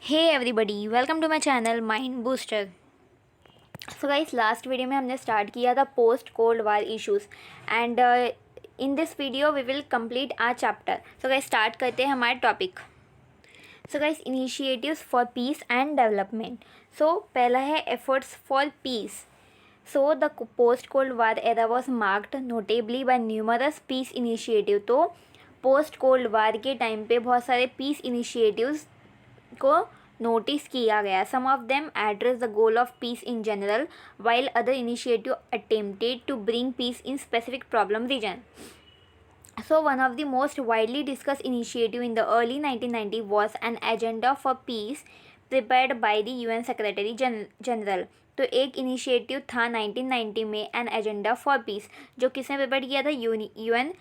Hey everybody, welcome to my channel mind booster. So guys, last video में हमने start किया था post cold war issues and in this video we will complete our chapter. So guys, start करते हैं हमारे topic. So guys, initiatives for peace and development. So पहला है efforts for peace. So the post cold war era was marked notably by numerous peace initiative. तो post cold war के time पे बहुत सारे पीस इनिशिएटिव्स को notice किया गया। Some of them address the goal of peace in general while other initiative attempted to bring peace in specific problem region. So one of the most widely discussed initiative in the early 1990 was an agenda for peace prepared by the UN Secretary General. तो एक initiative था 1990 में an agenda for piece, जो किसने prepare किया था? UN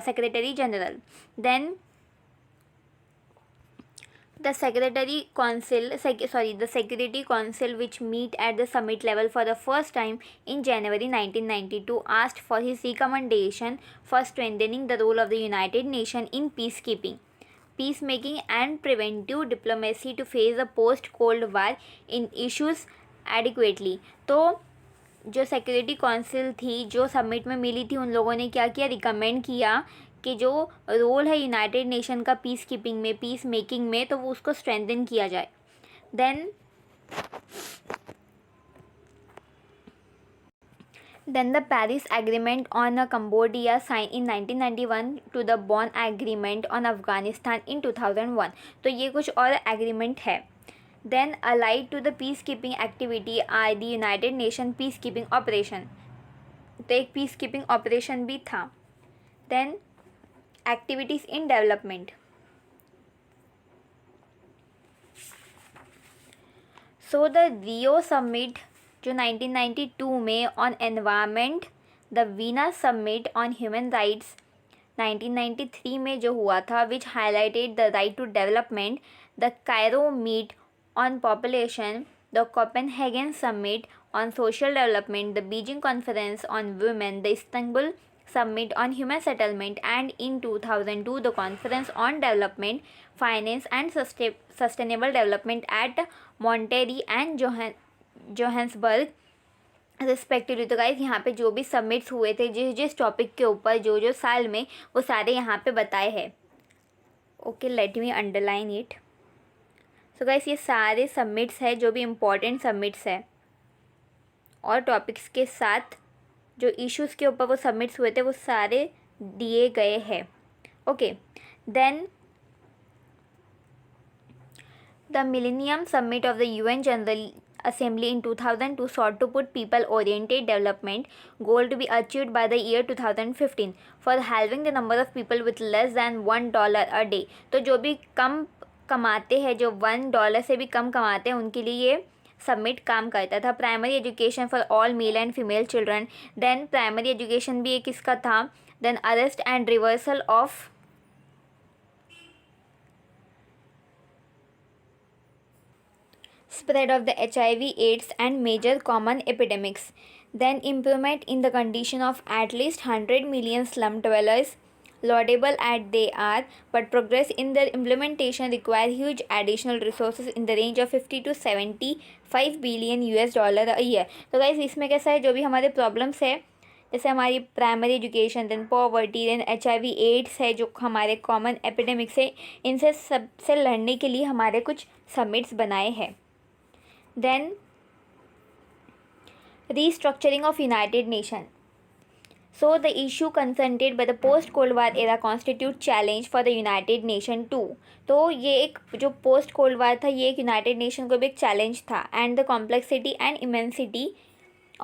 secretary general. Then the Security Council, which meet at the summit level for the first time in January 1992, asked for his recommendation for strengthening the role of the United Nations in peacemaking and preventive diplomacy to face the post-Cold War in issues adequately. तो जो security council थी, जो summit में मिली थी, उन लोगों ने क्या किया? रिकमेंड किया कि जो रोल है यूनाइटेड नेशन का पीस कीपिंग में, पीस मेकिंग में, तो वो उसको स्ट्रेंथन किया जाए. Then the Paris Agreement on Cambodia signed in 1991 to the Bonn Agreement on Afghanistan in 2001. तो ये कुछ और एग्रीमेंट है. Then allied to the peacekeeping activity are the United Nations peacekeeping operation. तो एक peacekeeping operation भी था. Then activities in development. So the Rio Summit जो 1992 में on environment, the Vienna Summit on human rights 1993 में जो हुआ था, which highlighted the right to development, the Cairo meet on population, the Copenhagen Summit on social development, the Beijing Conference on women, the Istanbul Summit on human settlement, and in 2002 the Conference on Development, Finance and Sustainable Development at Monterrey and Johannesburg respectively. तो guys, यहाँ पे जो भी summits हुए थे, जिस topic के ऊपर जो साल में, वो सारे यहाँ पे बताए हैं. Okay, let me underline it. So guys, ये सारे समिट्स हैं जो भी इम्पोर्टेंट समिट्स है, और टॉपिक्स के साथ जो इश्यूज़ के ऊपर वो समिट्स हुए थे, वो सारे दिए गए हैं. Okay, then the millennium summit of the UN general Assembly in 2002 sought to put people-oriented development goal to be achieved by the year 2015 for halving the number of people with less than $1 a day. तो जो भी कम कमाते हैं, जो $1 से भी कम कमाते हैं, उनके लिए ये सबमिट काम करता था. Primary education for all male and female children. Then primary education भी एक इसका था. Then arrest and reversal of spread of the HIV, AIDS and major common epidemics. Then improvement in the condition of at least 100 million slum dwellers. Laudable as they are, but progress in their implementation require huge additional resources in the range of 50 to 75 billion US dollar a year. तो guys, इसमें कैसा है, जो भी हमारे problems है, जैसे हमारी primary education, then poverty, then HIV, AIDS है, जो हमारे कॉमन एपिडेमिक्स है, इनसे सबसे लड़ने के लिए हमारे कुछ समिट्स बनाए हैं. Then restructuring of United Nations. So the issue confronted by the post-Cold War era constitute challenge for the United Nations too. तो ये एक जो post-Cold War था, ये एक United Nations को भी एक challenge था, and the complexity and immensity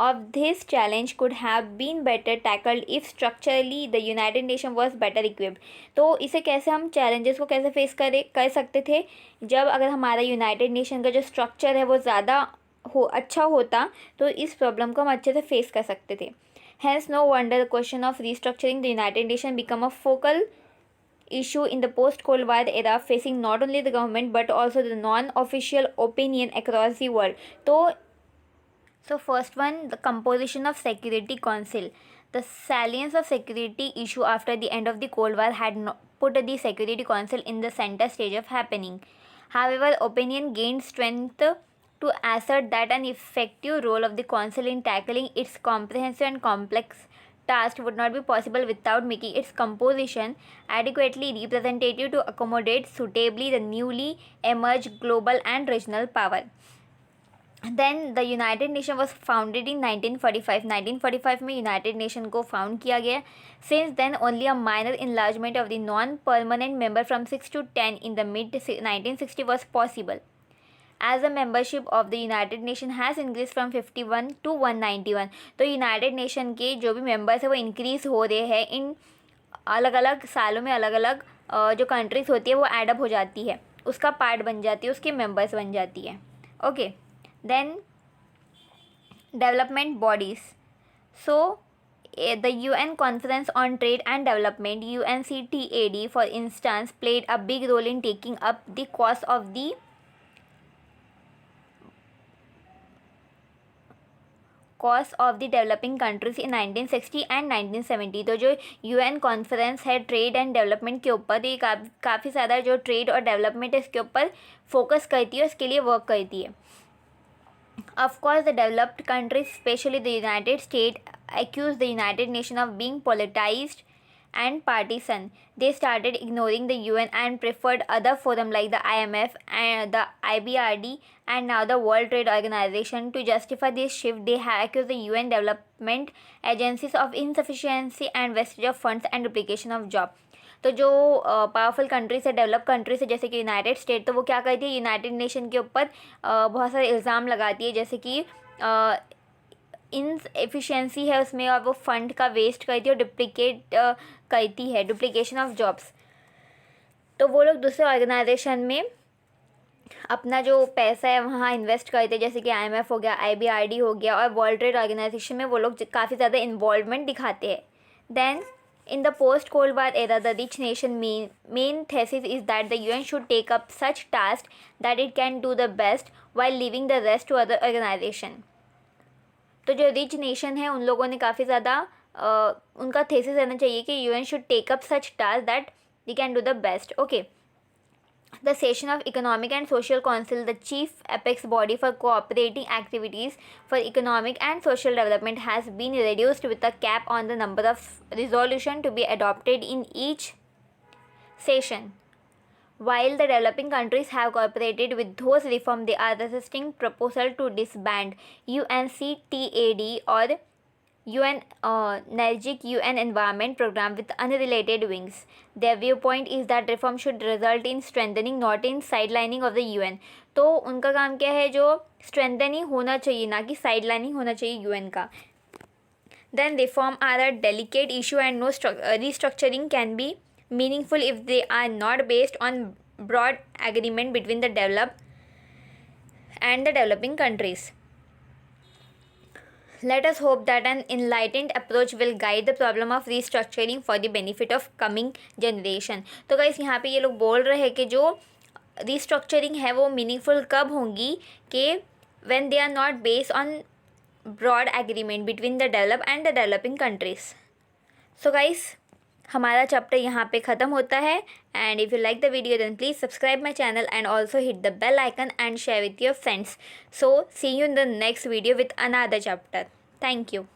of this challenge could have been better tackled if structurally the United Nations was better equipped. तो इसे कैसे हम challenges को कैसे फेस कर सकते थे, जब अगर हमारा यूनाइटेड नेशन का जो स्ट्रक्चर है वो ज़्यादा अच्छा होता, तो इस प्रॉब्लम को हम अच्छे से फेस कर सकते थे. Hence no wonder the question of restructuring the United Nations become a focal issue in the post-Cold War era, facing not only the government but also the non-official opinion across the world. So first one, the composition of Security Council. The salience of security issue after the end of the Cold War had put the Security Council in the center stage of happening. However, opinion gained strength to assert that an effective role of the council in tackling its comprehensive and complex task would not be possible without making its composition adequately representative to accommodate suitably the newly emerged global and regional power. Then the United Nation was founded in 1945. 1945 में United Nation को found किया गया. Since then, only a minor enlargement of the non-permanent member from 6 to 10 in the mid-1960 was possible. As the membership of the United Nation has increased from 51 to 191, तो United Nation के जो भी members है वो increase हो रहे हैं. इन अलग अलग सालों में अलग अलग जो countries होती है वो add up हो जाती है, उसका part बन जाती है, उसके members बन जाती है. Okay. Then development bodies. So the UN Conference on Trade and Development, UNCTAD, for instance, played a big role in taking up the cause of the developing countries in 1960 and 1970. तो जो UN conference है trade and development के ऊपर, ये काफ़ी ज़्यादा जो trade और डेवलपमेंट है इसके ऊपर फोकस करती है, इसके लिए वर्क करती है. Of course, the developed countries, especially the United States, accused the United Nations of being politicized and partisan. They started ignoring the UN and preferred other forums like the IMF and the IBRD and now the World Trade Organization. To justify this shift, they have accused the UN development agencies of insufficiency and wastage of funds and duplication of jobs. तो जो powerful countries है, develop countries है, जैसे कि United state, तो वो क्या करती है, यूनाइटेड नेशन के ऊपर बहुत सारे इल्ज़ाम लगाती है, जैसे कि इनएफिशिएंसी है उसमें, और वो फंड का वेस्ट करती है और डुप्लिकेट करती है, डुप्लीकेशन ऑफ जॉब्स. तो वो लोग दूसरे ऑर्गेनाइजेशन में अपना जो पैसा है वहाँ इन्वेस्ट करते हैं, जैसे कि IMF हो गया, IBRD हो गया, और वर्ल्ड ट्रेड ऑर्गेनाइजेशन में वो लोग काफ़ी ज़्यादा इन्वॉल्वमेंट दिखाते हैं. Then in the post-Cold War era, the rich nation main thesis is that the UN should take up such tasks that it can do the best while leaving the rest to other organization. तो जो rich nation है उन लोगों ने काफ़ी ज़्यादा उनका thesis रहना चाहिए कि UN should take up such tasks that they can do the best. Okay. The session of Economic and Social Council, the chief apex body for cooperating activities for economic and social development, has been reduced with a cap on the number of resolutions to be adopted in each session. While the developing countries have cooperated with those reforms, they are resisting proposal to disband UNCTAD or NERGIC UN Environment Program with unrelated wings. Their viewpoint is that reform should result in strengthening, not in sidelining of the UN. तो उनका काम क्या है, जो strengthening होना चाहिए, ना कि sidelining होना चाहिए UN का. Then reform are a delicate issue and no restructuring can be meaningful if they are not based on broad agreement between the developed and the developing countries. Let us hope that an enlightened approach will guide the problem of restructuring for the benefit of coming generation. तो guys यहाँ पे ये लोग बोल रहे हैं कि जो restructuring है वो meaningful कब होंगी, कि when they are not based on broad agreement between the developed and the developing countries. So guys, हमारा चैप्टर यहाँ पे ख़त्म होता है. And if you like the video, then please subscribe my channel and also hit the bell icon and share with your friends. So see you in the next video with another chapter. Thank you.